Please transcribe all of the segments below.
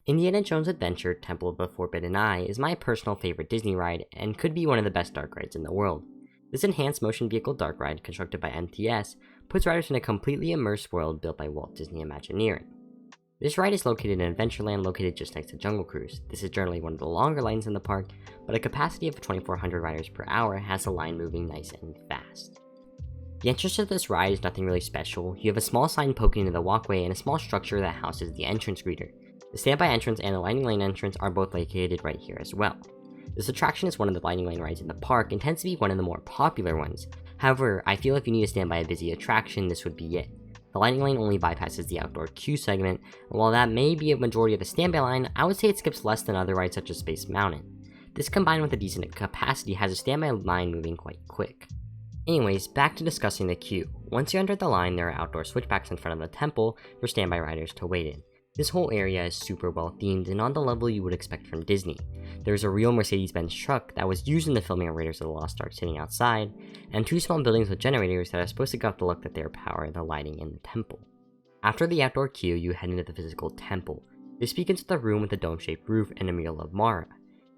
Indiana Jones Adventure Temple of the Forbidden Eye is my personal favorite Disney ride and could be one of the best dark rides in the world. This enhanced motion vehicle dark ride, constructed by NTS, puts riders in a completely immersed world built by Walt Disney Imagineering. This ride is located in Adventureland, located just next to Jungle Cruise. This is generally one of the longer lines in the park, but a capacity of 2,400 riders per hour has the line moving nice and fast. The entrance to this ride is nothing really special. You have a small sign poking into the walkway and a small structure that houses the entrance greeter. The standby entrance and the Lightning Lane entrance are both located right here as well. This attraction is one of the Lightning Lane rides in the park and tends to be one of the more popular ones. However, I feel if you need to stand by a busy attraction, this would be it. The Lightning Lane only bypasses the outdoor queue segment, and while that may be a majority of the standby line, I would say it skips less than other rides such as Space Mountain. This combined with a decent capacity has a standby line moving quite quick. Anyways, back to discussing the queue. Once you enter the line, there are outdoor switchbacks in front of the temple for standby riders to wait in. This whole area is super well themed and on the level you would expect from Disney. There's a real Mercedes-Benz truck that was used in the filming of Raiders of the Lost Ark sitting outside, and two small buildings with generators that are supposed to give off the look that they power the lighting in the temple. After the outdoor queue, you head into the physical temple. This begins with a room with a dome-shaped roof and a mural of Mara.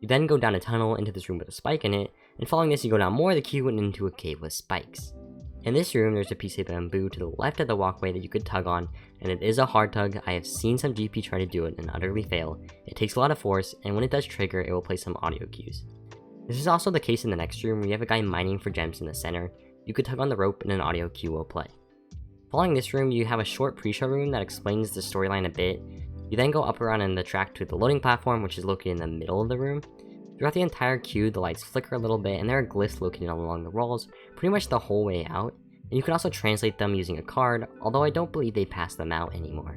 You then go down a tunnel into this room with a spike in it, and following this you go down more of the queue and into a cave with spikes. In this room, there's a piece of bamboo to the left of the walkway that you could tug on, and it is a hard tug. I have seen some GP try to do it and utterly fail. It takes a lot of force, and when it does trigger, it will play some audio cues. This is also the case in the next room where you have a guy mining for gems in the center. You could tug on the rope and an audio cue will play. Following this room, you have a short pre-show room that explains the storyline a bit. You then go up around in the track to the loading platform, which is located in the middle of the room. Throughout the entire queue, the lights flicker a little bit, and there are glyphs located along the walls pretty much the whole way out, and you can also translate them using a card, although I don't believe they pass them out anymore.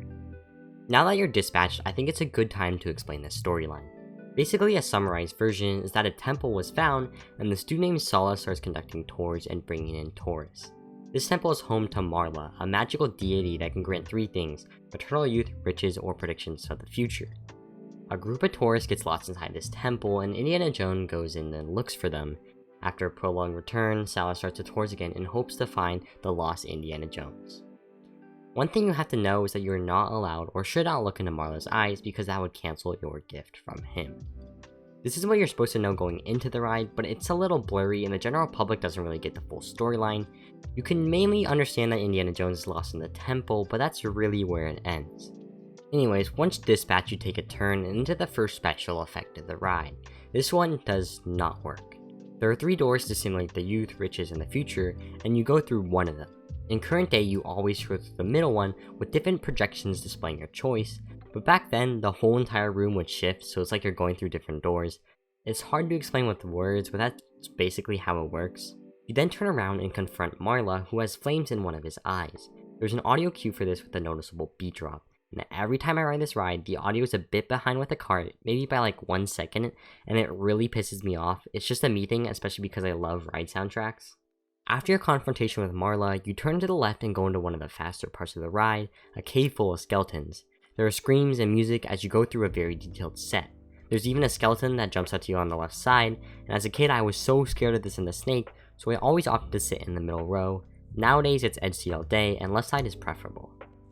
Now that you're dispatched, I think it's a good time to explain the storyline. Basically, a summarized version is that a temple was found, and the student named Sala starts conducting tours and bringing in tourists. This temple is home to Marla, a magical deity that can grant three things: eternal youth, riches, or predictions of the future. A group of tourists gets lost inside this temple, and Indiana Jones goes in and looks for them. After a prolonged return, Sala starts the tours again in hopes to find the lost Indiana Jones. One thing you have to know is that you are not allowed or should not look into Marla's eyes because that would cancel your gift from him. This is what you're supposed to know going into the ride, but it's a little blurry and the general public doesn't really get the full storyline. You can mainly understand that Indiana Jones is lost in the temple, but that's really where it ends. Anyways, once dispatched, you take a turn into the first special effect of the ride. This one does not work. There are three doors to simulate the youth, riches, and the future, and you go through one of them. In current day, you always go through the middle one with different projections displaying your choice, but back then, the whole entire room would shift, so it's like you're going through different doors. It's hard to explain with words, but that's basically how it works. You then turn around and confront Marla, who has flames in one of his eyes. There's an audio cue for this with a noticeable beat drop. And every time I ride this ride, the audio is a bit behind with the cart, maybe by like 1 second, and it really pisses me off. It's just a me thing, especially because I love ride soundtracks. After your confrontation with Marla, you turn to the left and go into one of the faster parts of the ride, a cave full of skeletons. There are screams and music as you go through a very detailed set. There's even a skeleton that jumps at you on the left side, and as a kid I was so scared of this and the snake, so I always opted to sit in the middle row. Nowadays it's edge seat all day, and left side is preferable.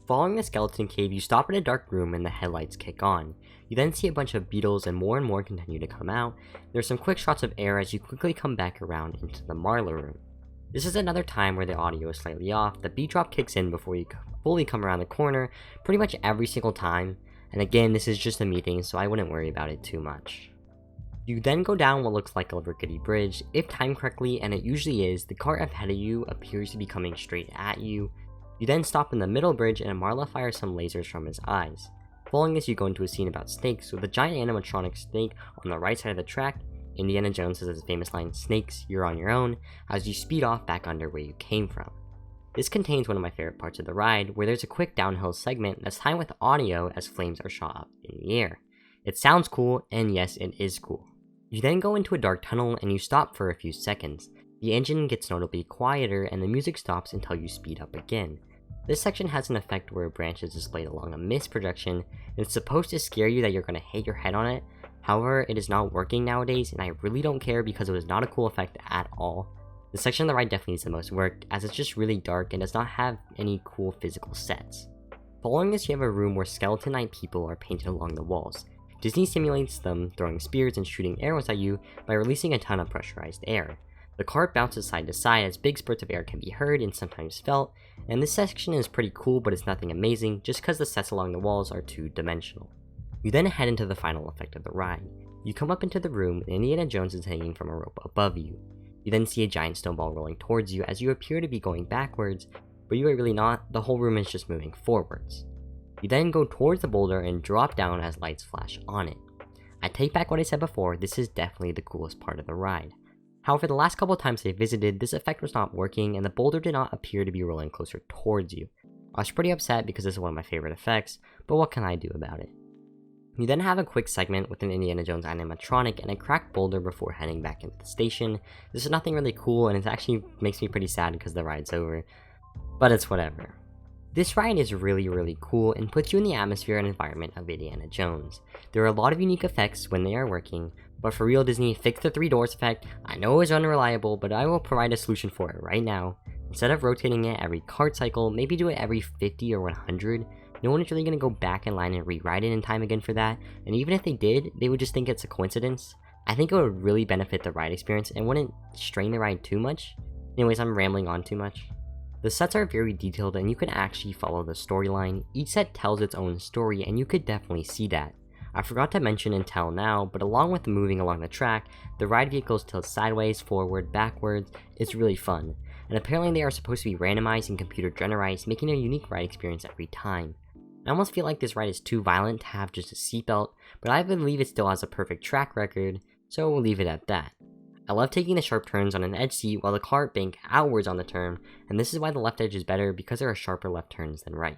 Following the skeleton cave, you stop in a dark room and the headlights kick on. You then see a bunch of beetles and more continue to come out. There's some quick shots of air as you quickly come back around into the Marla room. This is another time where the audio is slightly off. The beat drop kicks in before you fully come around the corner pretty much every single time. And again, this is just a me thing, so I wouldn't worry about it too much. You then go down what looks like a rickety bridge. If timed correctly, and it usually is, the cart ahead of you appears to be coming straight at you. You then stop in the middle bridge and Marla fires some lasers from his eyes. Following this, you go into a scene about snakes with a giant animatronic snake on the right side of the track. Indiana Jones says his famous line, "Snakes, you're on your own," as you speed off back under where you came from. This contains one of my favorite parts of the ride, where there's a quick downhill segment that's timed with audio as flames are shot up in the air. It sounds cool, and yes, it is cool. You then go into a dark tunnel and you stop for a few seconds. The engine gets notably quieter and the music stops until you speed up again. This section has an effect where a branch is displayed along a mist projection, and it's supposed to scare you that you're going to hit your head on it. However, it is not working nowadays, and I really don't care because it was not a cool effect at all. The section of the ride definitely needs the most work, as it's just really dark and does not have any cool physical sets. Following this, you have a room where skeleton-eyed people are painted along the walls. Disney simulates them throwing spears and shooting arrows at you by releasing a ton of pressurized air. The cart bounces side to side as big spurts of air can be heard and sometimes felt, and this section is pretty cool, but it's nothing amazing just because the sets along the walls are two-dimensional. You then head into the final effect of the ride. You come up into the room and Indiana Jones is hanging from a rope above you. You then see a giant snowball rolling towards you as you appear to be going backwards, but you are really not. The whole room is just moving forwards. You then go towards the boulder and drop down as lights flash on it. I take back what I said before, this is definitely the coolest part of the ride. However, the last couple times I visited, this effect was not working and the boulder did not appear to be rolling closer towards you. I was pretty upset because this is one of my favorite effects, but what can I do about it? You then have a quick segment with an Indiana Jones animatronic and a cracked boulder before heading back into the station. This is nothing really cool and it actually makes me pretty sad because the ride's over, but it's whatever. This ride is really cool and puts you in the atmosphere and environment of Indiana Jones. There are a lot of unique effects when they are working, but for real Disney, fix the 3 doors effect. I know it's unreliable, but I will provide a solution for it right now. Instead of rotating it every cart cycle, maybe do it every 50 or 100. No one is really going to go back in line and rewrite it in time again for that, and even if they did, they would just think it's a coincidence. I think it would really benefit the ride experience and wouldn't strain the ride too much. Anyways, I'm rambling on too much. The sets are very detailed and you can actually follow the storyline. Each set tells its own story and you could definitely see that. I forgot to mention until now, but along with moving along the track, the ride vehicles tilt sideways, forward, backwards. It's really fun. And apparently they are supposed to be randomized and computer generized, making a unique ride experience every time. I almost feel like this ride is too violent to have just a seatbelt, but I believe it still has a perfect track record, so we'll leave it at that. I love taking the sharp turns on an edge seat while the cart bank outwards on the turn, and this is why the left edge is better because there are sharper left turns than right.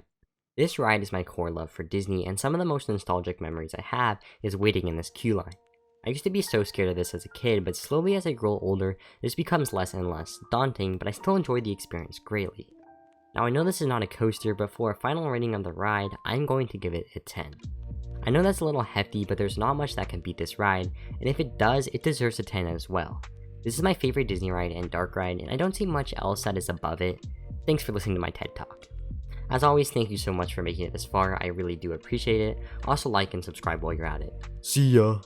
This ride is my core love for Disney, and some of the most nostalgic memories I have is waiting in this queue line. I used to be so scared of this as a kid, but slowly as I grow older, this becomes less and less daunting, but I still enjoy the experience greatly. Now I know this is not a coaster, but for a final rating on the ride, I'm going to give it a 10. I know that's a little hefty, but there's not much that can beat this ride, and if it does, it deserves a 10 as well. This is my favorite Disney ride and dark ride, and I don't see much else that is above it. Thanks for listening to my TED Talk. As always, thank you so much for making it this far, I really do appreciate it. Also like and subscribe while you're at it. See ya!